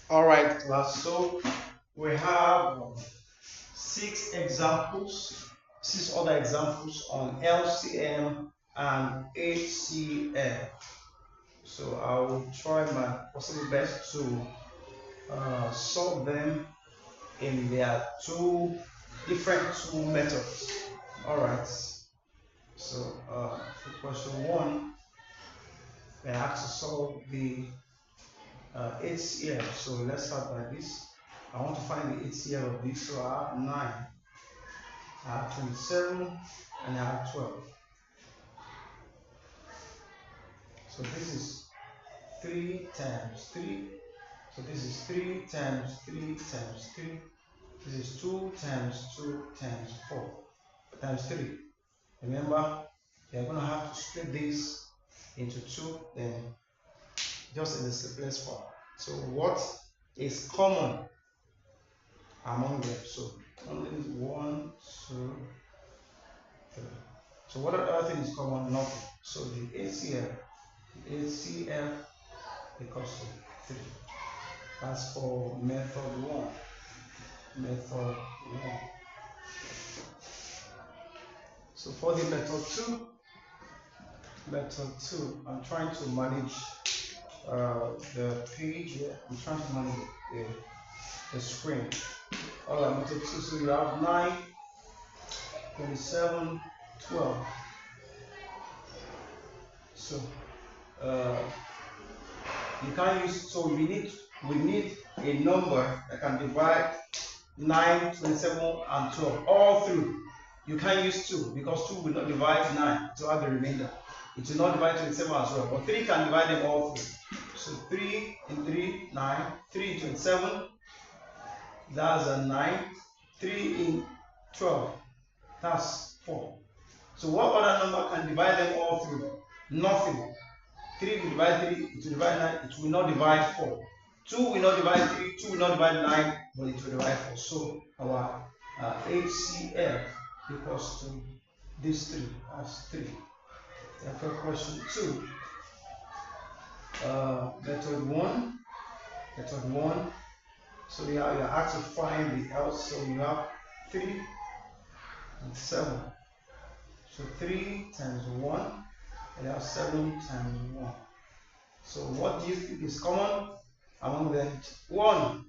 All right, class. So we have six examples, six other examples on LCM and HCF. So I will try my possible best to solve them in their two methods. All right. So for question one, we have to solve the HCF. So let's start by this. I want to find the HCF of this. So I have 9, I have 27, and I have 12. So this is 3 times 3. So this is 3 times 3 times 3. This is 2 times 2 times 4 times 3. Remember, you're going to have to split this into 2, then just in the simplest form. So what is common among them? So only 1, 2, 3. So what other thing is common? Nothing. So the HCF equals to 3. That's for method 1. Method 1. So for the method 2, I'm trying to manage the page here. I'm trying to manage the screen. Alright, method 2. So you have 9, 27, 12. So you can't use, so we need a number that can divide 9, 27, and 12 all through. You can't use 2 because 2 will not divide 9 to add the remainder. It will not divide 27 as well, but 3 can divide them all through. So 3 in 3, 9, 3 in 27, that's a 9, 3 in 12, that's 4. So what other number can divide them all through? Nothing. 3 will divide 3, it will divide 9, it will not divide 4. 2 will not divide 3, 2 will not divide 9, but it will divide 4. So our HCF equals to this 3, that's 3. Therefore, question 2, method 1, so you're asked to find the else, so you have 3 and 7. So 3 times 1, and you have 7 times 1. So what do you think is common among them? 1.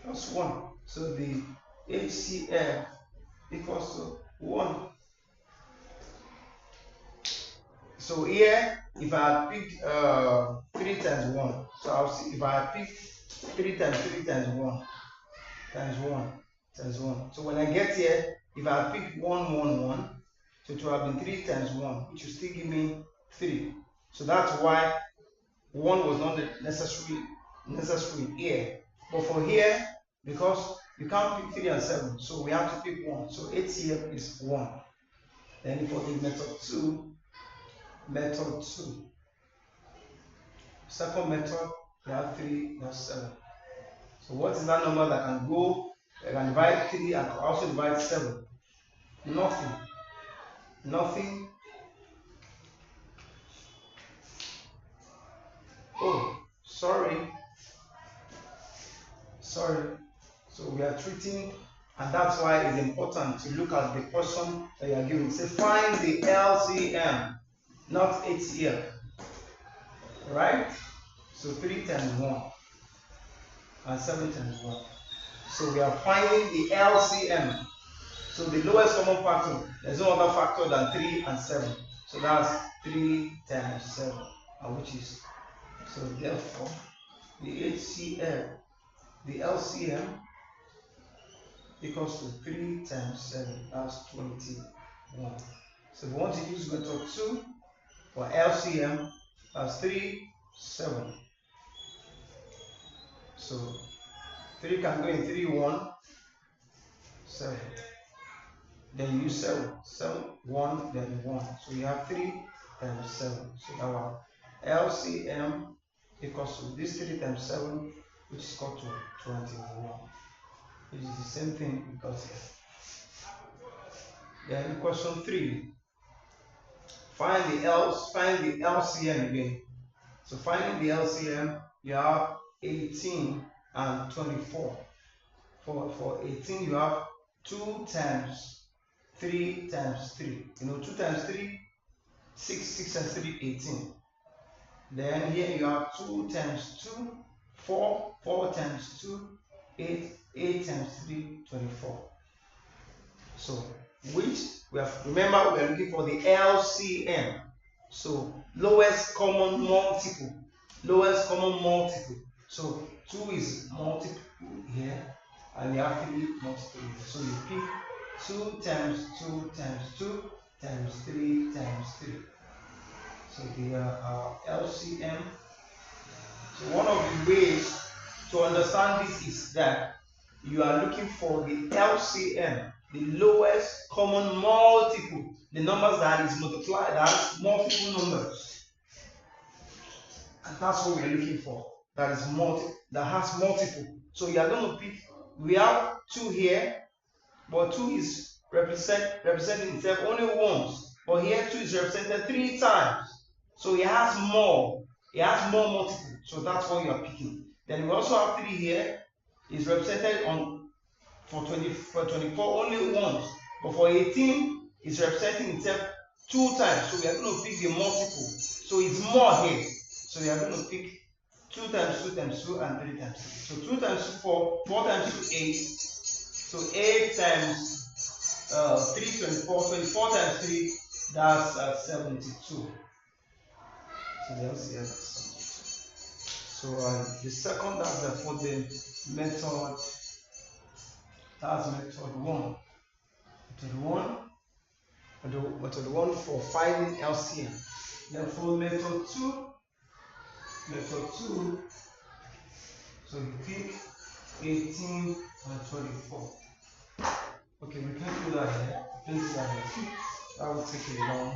That's 1. So the HCF equals to 1. So here, if I pick 3 times 1, so I'll see if I pick 3 times 3 times 1 times 1 times 1. So when I get here, if I pick 1, 1, 1, so it will have been 3 times 1, which will still give me 3. So that's why 1 was not necessary here. But for here, because you can't pick 3 and 7, so we have to pick 1. So HCF is 1. Then for the method 2, second method, we have 3, that's 7. So what is that number that can go, that can divide 3 and also divide 7? Nothing. Nothing. Oh, sorry. So we are treating, and that's why it's important to look at the question that you are given. Say find the LCM, not HCF. Right? So 3 times 1 and 7 times 1. So we are finding the LCM. So the lowest common factor, there's no other factor than 3 and 7. So that's 3 times 7, which is, so therefore, the HCF, the LCM equals to 3 times 7, that's 21. So if we want to use method 2 for LCM, that's 3, 7. So 3 can go in 3, 1, 7. Then you use 7, 1, then 1. So you have 3 times 7. So our LCM equals to this 3 times 7, which is equal to 21. Which is the same thing because then question 3. Find the LCM again. So finding the LCM, you have 18 and 24. For 18, you have 2 times 3 times 3. 2 times 3, 6, 6 times 3, 18. Then here you have 2 times 2, 4, 4 times 2, 8, 8 times 3, 24. So, which we have, remember we are looking for the LCM. So, lowest common multiple. Lowest common multiple. So, 2 is multiple here, and you have 3 multiple here. So, you pick 2 times 2 times 2 times 3 times 3. So, the LCM. So, one of the ways to understand this is that you are looking for the LCM, the lowest common multiple, the numbers that is multiplied, that has multiple numbers. And that's what we are looking for. That is that has multiple. So you are going to pick, we have 2 here, but 2 is representing itself only once. But here 2 is represented 3 times. So it has more. It has more multiple. So that's what you are picking. Then we also have 3 here. Is represented for 24 only once, but for 18 is representing itself 2 times. So we are going to pick the multiple. So it's more here. So we are going to pick 2 times 2 times 2 and 3 times 3. So 2 times 2 4, 4 times 2 8. So 8 times 3 24. 24 times 3, that's 72. So that's the answer. So the second, that's for the method. That's method 1. Method 1 for finding LCM. Then for method 2, so you pick 18 and 24. Okay, we can't do that here. That will take a long.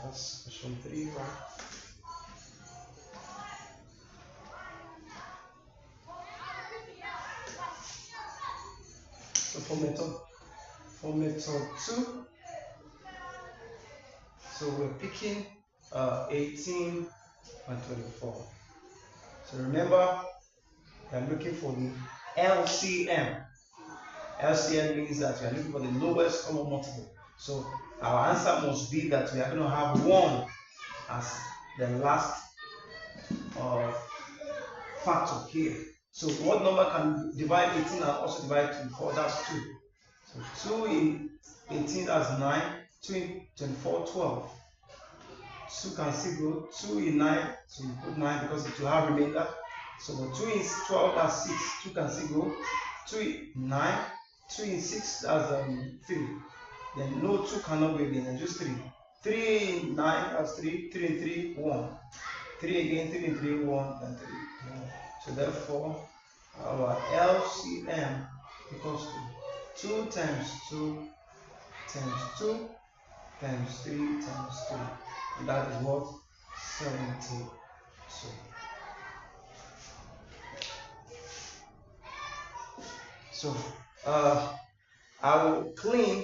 That's question 3, right? So for method 2, so we're picking 18 and 24. So remember, I'm looking for the LCM. LCM means that we are looking for the lowest common multiple. So our answer must be that we are going to have 1 as the last factor here. So what number can divide 18 and also divide 24? That's 2. So 2 in 18, that's 9. 2 in 24, 12. 2 can still go. 2 in 9, so you put 9 because it will have remainder. So 2 in 12, that's 6. 2 can still go. 2 in 9. 2 in 6, that's 3. Then no 2 cannot be again, and just 3. 3 in 9, that's 3. 3 in 3, 1. 3 again, 3 in 3, 1, and 3. 1. So therefore, our LCM equals to 2 times 2 times 2 times 3 times 3. And that is what? 72. So I will clean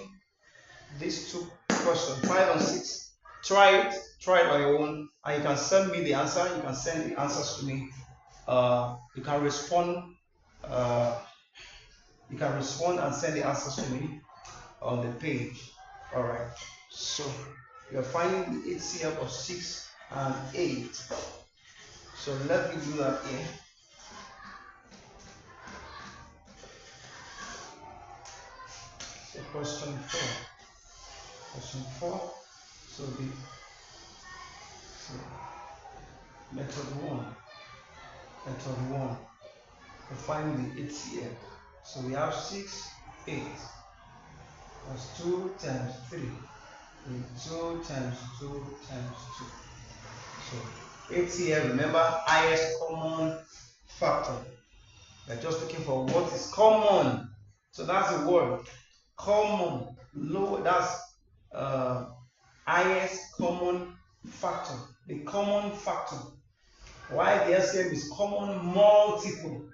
these 2 questions, 5 and 6. Try it on your own, and you can send me the answer. You can send the answers to me. You can respond. You can respond and send the answers to me on the page. All right. So you are finding the HCF of 6 and 8. So let me do that here. So question 4. So method 1. To find the HCF. So we have 6, 8. That's 2 times 3. 2 times 2 times 2. So HCF, remember, highest common factor. We're just looking for what is common. So that's the word. Common. Low, that's highest common factor. The common factor. Why the LCM is common? Multiple.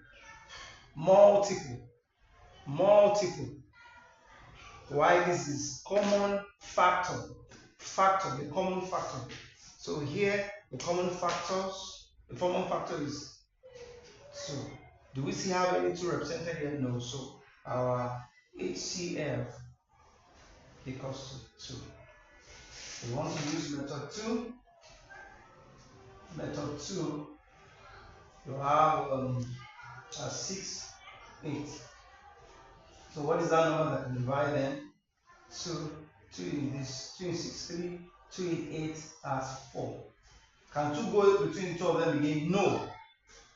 Why this is common factor. The common factor. So here, the common factor is 2. Do we still have any 2 represented here? No. So our HCF equals to 2. We want to use method 2. Method 2, you have a 6, 8. So what is that number that can divide them? 2 in this, 2 in 6, 3, 2 in 8 as 4. Can 2 go between 2 of them again? No.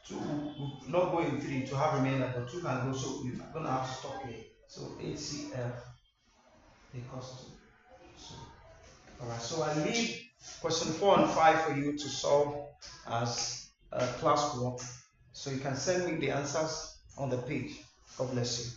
2 will not go in 3 to have remainder, but 2 can go, so you're going to have to stop here. So HCF equals to 2. Alright, so I leave question 4 and 5 for you to solve as classwork. So you can send me the answers on the page. God bless you.